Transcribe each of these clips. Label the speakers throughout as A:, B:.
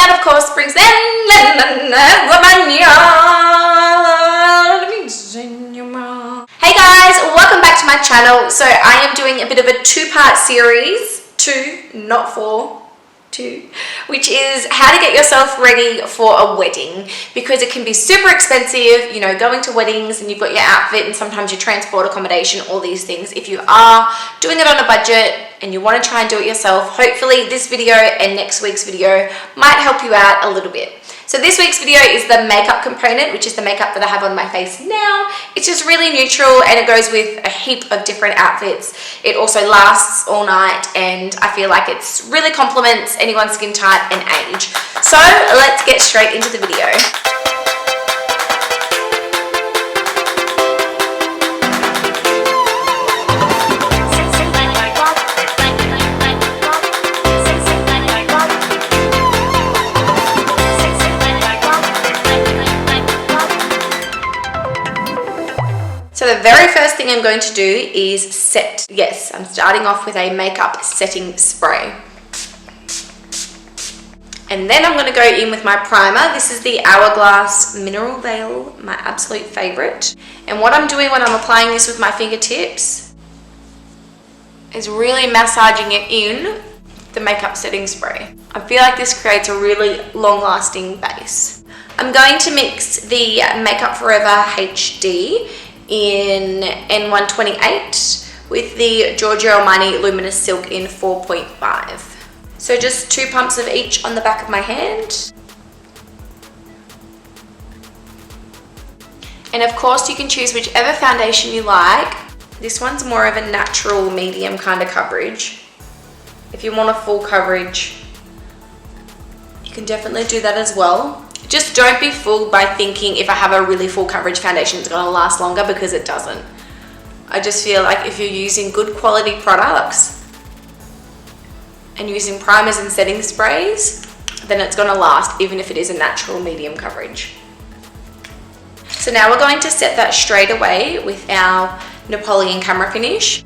A: that of course brings in Hey guys, welcome back to my channel. So I am doing a bit of a two-part series, which is how to get yourself ready for a wedding, because it can be super expensive, you know, going to weddings and you've got your outfit and sometimes your transport, accommodation, all these things. If you are doing it on a budget and you want to try and do it yourself, hopefully this video and next week's video might help you out a little bit. So this week's video is the makeup component, which is the makeup that I have on my face now. It's just really neutral and it goes with a heap of different outfits. It also lasts all night and I feel like it's really complements anyone's skin type and age. So let's get straight into the video. So the very first thing I'm going to do is set. Yes, I'm starting off with a makeup setting spray. And then I'm going to go in with my primer. This is the Hourglass Mineral Veil, my absolute favorite. And what I'm doing when I'm applying this with my fingertips is really massaging it in the makeup setting spray. I feel like this creates a really long-lasting base. I'm going to mix the Makeup Forever HD in N128 with the GIORGIO Armani Luminous Silk in 4.5. So just 2 pumps of each on the back of my hand. And of course you can choose whichever foundation you like. This one's more of a natural medium kind of coverage. If you want a full coverage, you can definitely do that as well. Just don't be fooled by thinking if I have a really full coverage foundation it's going to last longer, because it doesn't. I just feel like if you're using good quality products and using primers and setting sprays, then it's going to last even if it is a natural medium coverage. So now we're going to set that straight away with our Napoleon Camera Finish.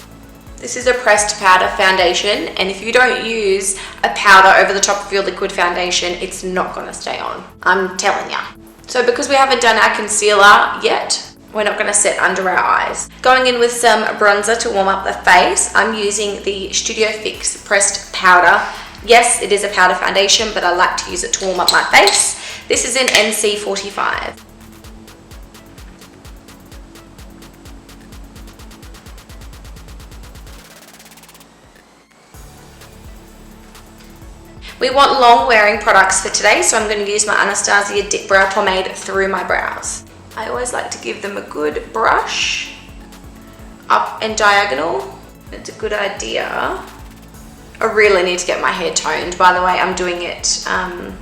A: This is a pressed powder foundation, and if you don't use a powder over the top of your liquid foundation, it's not going to stay on. I'm telling ya. So because we haven't done our concealer yet, we're not going to set under our eyes. Going in with some bronzer to warm up the face, I'm using the Studio Fix pressed powder. Yes, it is a powder foundation, but I like to use it to warm up my face. This is in NC45. We want long wearing products for today, so I'm going to use my Anastasia Dip Brow Pomade through my brows. I always like to give them a good brush, up and diagonal. It's a good idea. I really need to get my hair toned, by the way. I'm doing it, I'm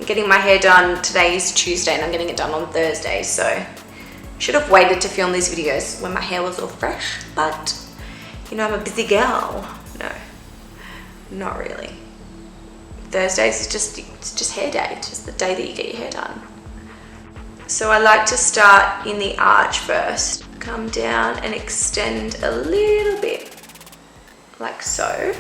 A: getting my hair done. Today is Tuesday and I'm getting it done on Thursday, so I should have waited to film these videos when my hair was all fresh, but you know, I'm a busy girl. No, not really. Thursdays is just hair day. It's just the day that you get your hair done. So I like to start in the arch first. Come down and extend a little bit, like so.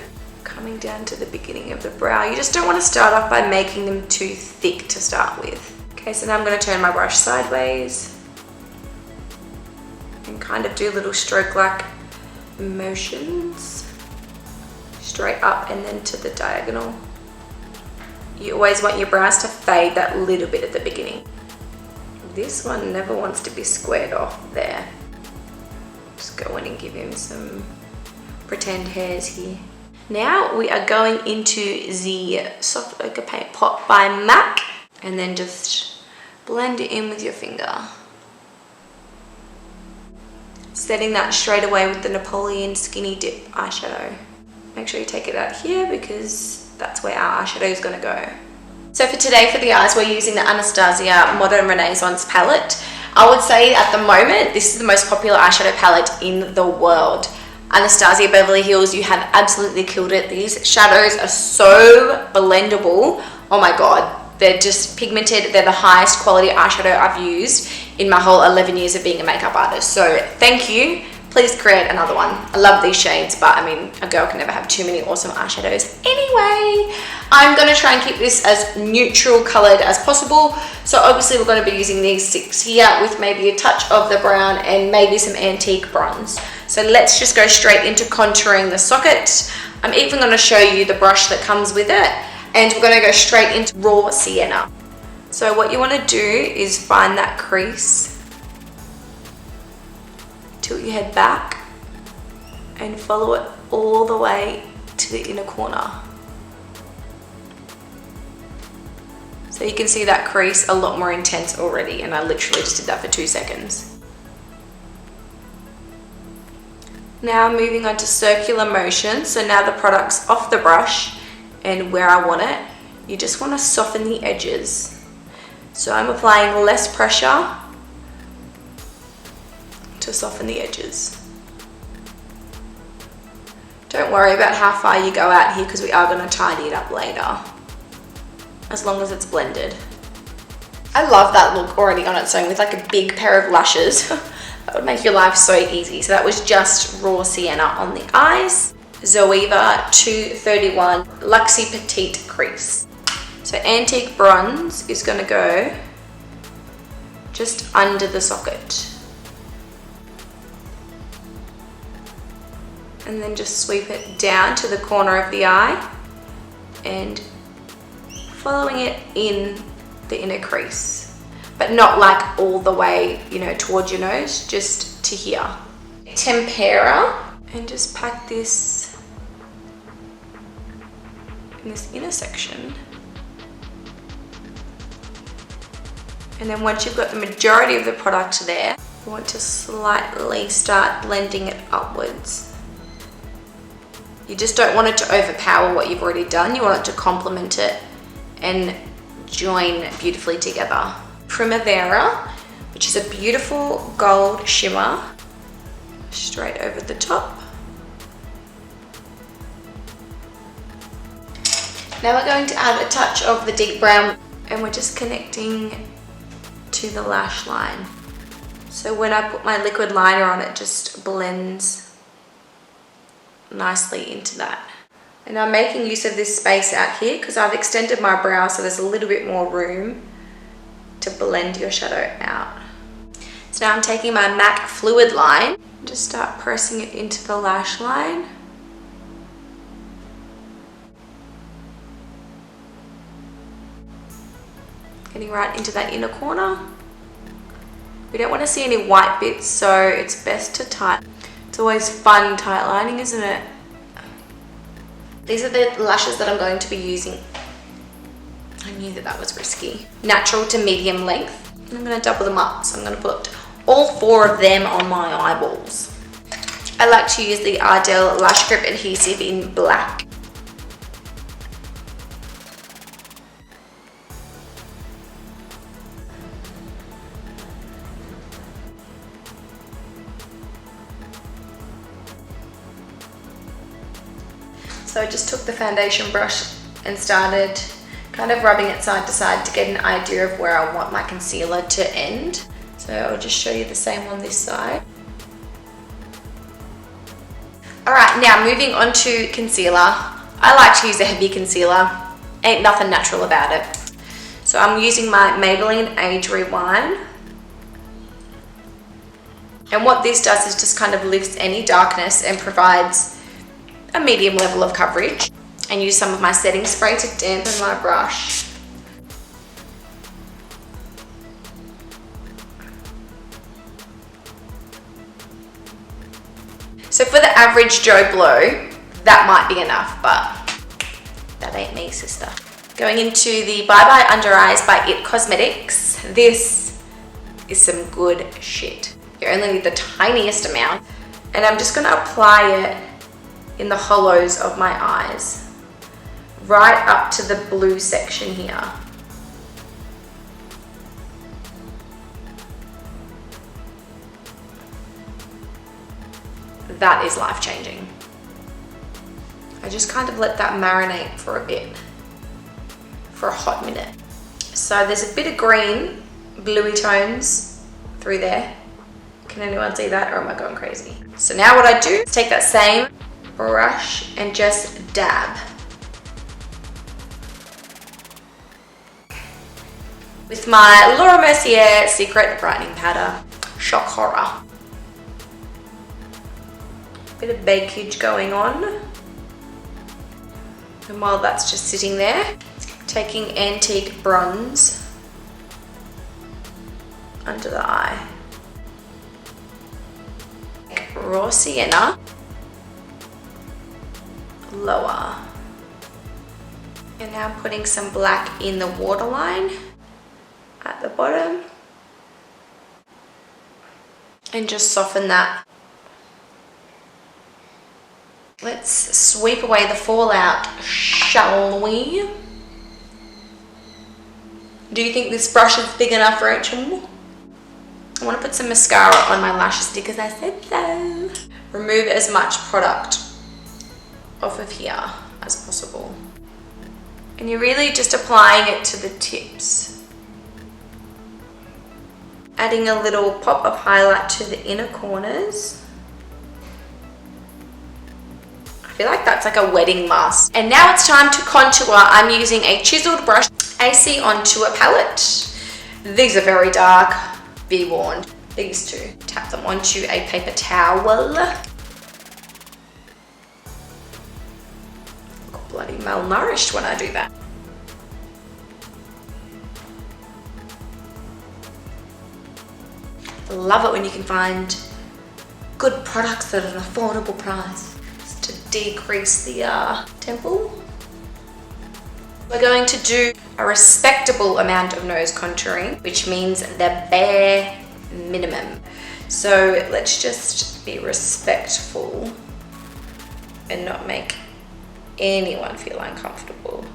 A: Coming down to the beginning of the brow. You just don't want to start off by making them too thick to start with. Okay, so now I'm going to turn my brush sideways and kind of do little stroke-like motions. Straight up and then to the diagonal. You always want your brows to fade that little bit at the beginning. This one never wants to be squared off there. Just go in and give him some pretend hairs here. Now we are going into the Soft Ochre Paint Pot by MAC, and then just blend it in with your finger. Setting that straight away with the Napoleon Skinny Dip eyeshadow. Make sure you take it out here because that's where our eyeshadow is going to go. So for today, for the eyes, we're using the Anastasia Modern Renaissance palette. I would say at the moment, this is the most popular eyeshadow palette in the world. Anastasia Beverly Hills, you have absolutely killed it. These shadows are so blendable. Oh my God, they're just pigmented. They're the highest quality eyeshadow I've used in my whole 11 years of being a makeup artist. So thank you. please create another one. I love these shades, but I mean, a girl can never have too many awesome eyeshadows. Anyway, I'm going to try and keep this as neutral colored as possible. So obviously we're going to be using these 6 here with maybe a touch of the brown and maybe some antique bronze. So let's just go straight into contouring the socket. I'm even going to show you the brush that comes with it, and we're going to go straight into raw sienna. So what you want to do is find that crease, tilt your head back and follow it all the way to the inner corner. So you can see that crease a lot more intense already, and I literally just did that for 2 seconds. Now moving on to circular motion. So now the product's off the brush and where I want it, you just want to soften the edges. So I'm applying less pressure to soften the edges. Don't worry about how far you go out here because we are going to tidy it up later, as long as it's blended. I love that look already on its own with like a big pair of lashes. That would make your life so easy. So that was just raw sienna on the eyes. Zoeva 231 Luxie Petite Crease. So antique bronze is going to go just under the socket. And then just sweep it down to the corner of the eye and following it in the inner crease. But not like all the way, you know, towards your nose, just to here. Tempera, and just pack this in this inner section. And then once you've got the majority of the product there, you want to slightly start blending it upwards. You just don't want it to overpower what you've already done. You want it to complement it and join beautifully together. Primavera, which is a beautiful gold shimmer, straight over the top. Now we're going to add a touch of the deep brown, and we're just connecting to the lash line. So when I put my liquid liner on, it just blends nicely into that. And I'm making use of this space out here because I've extended my brow, so there's a little bit more room to blend your shadow out. So now I'm taking my MAC fluid line, just start pressing it into the lash line. Getting right into that inner corner. We don't want to see any white bits, so it's best to tight. It's always fun tight lining, isn't it? These are the lashes that I'm going to be using. I knew that that was risky. Natural to medium length. I'm going to double them up, so I'm going to put all 4 of them on my eyeballs. I like to use the Ardell Lash Grip Adhesive in black. So I just took the foundation brush and started kind of rubbing it side to side to get an idea of where I want my concealer to end. So I'll just show you the same on this side. Alright, now moving on to concealer. I like to use a heavy concealer. Ain't nothing natural about it. So I'm using my Maybelline Age Rewind. And what this does is just kind of lifts any darkness and provides a medium level of coverage. And use some of my setting spray to dampen my brush. So for the average Joe Blow, that might be enough, but that ain't me, sister. Going into the Bye Bye Under Eyes by IT Cosmetics. This is some good shit. You only need the tiniest amount. And I'm just gonna apply it in the hollows of my eyes. Right up to the blue section here. That is life-changing. I just kind of let that marinate for a bit, for a hot minute. So there's a bit of green, bluey tones through there. Can anyone see that, or am I going crazy? So now what I do is take that same brush and just dab with my Laura Mercier Secret Brightening Powder, Shock Horror. Bit of bakage going on. And while that's just sitting there, taking Antique Bronze under the eye. Raw Sienna, lower. And now I'm putting some black in the waterline at the bottom. And just soften that. Let's sweep away the fallout, shall we? Do you think this brush is big enough, Rachel? I want to put some mascara on my lashes because I said so. Remove as much product off of here as possible. And you're really just applying it to the tips. Adding a little pop of highlight to the inner corners. I feel like that's like a wedding mask. And now it's time to contour. I'm using a chiseled brush, AC Ontour palette. These are very dark. Be warned. These two. Tap them onto a paper towel. Look bloody malnourished when I do that. Love it when you can find good products at an affordable price. Just to decrease the temple. We're going to do a respectable amount of nose contouring, which means the bare minimum. So let's just be respectful and not make anyone feel uncomfortable.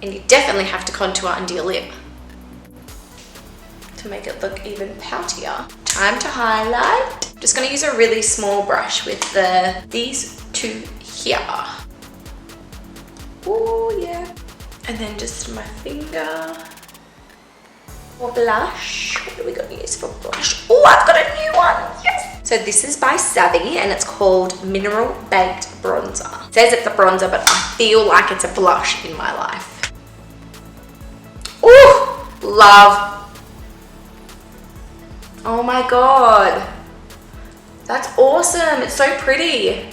A: And you definitely have to contour under your lip to make it look even poutier. Time to highlight. Just gonna use a really small brush with these two here. Oh yeah. And then just my finger. For blush, what are we gonna use for blush? Oh, I've got a new one, yes! So this is by Savvy and it's called Mineral Baked Bronzer. It says it's a bronzer, but I feel like it's a blush in my life. Ooh, love. Oh my God. That's awesome, it's so pretty.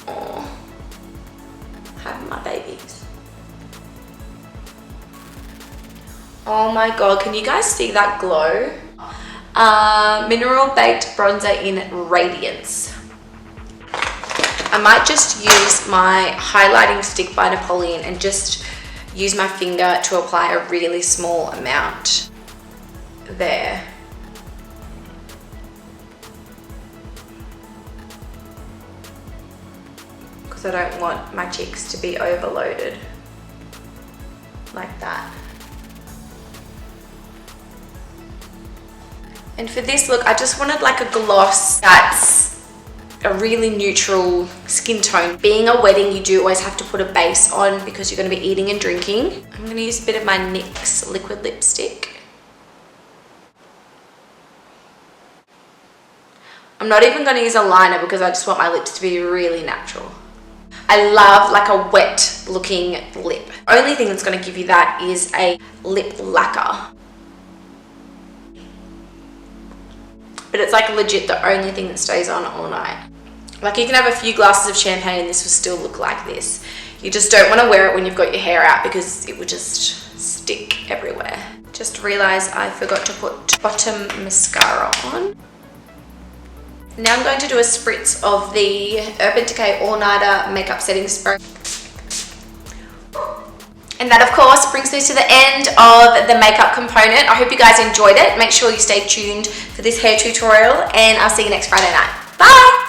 A: Oh, having my babies. Oh my God, can you guys see that glow? Mineral Baked Bronzer in Radiance. I might just use my highlighting stick by Napoleon and just use my finger to apply a really small amount there. Because I don't want my cheeks to be overloaded like that. And for this look, I just wanted like a gloss that's a really neutral skin tone. Being a wedding, you do always have to put a base on because you're going to be eating and drinking. I'm going to use a bit of my NYX liquid lipstick. I'm not even going to use a liner because I just want my lips to be really natural. I love like a wet looking lip. Only thing that's going to give you that is a lip lacquer. But it's like legit the only thing that stays on all night. Like you can have a few glasses of champagne and this will still look like this. You just don't want to wear it when you've got your hair out because it would just stick everywhere. Just realized I forgot to put bottom mascara on. Now I'm going to do a spritz of the Urban Decay All Nighter Makeup Setting Spray. And that of course brings me to the end of the makeup component. I hope you guys enjoyed it. Make sure you stay tuned for this hair tutorial and I'll see you next Friday night. Bye!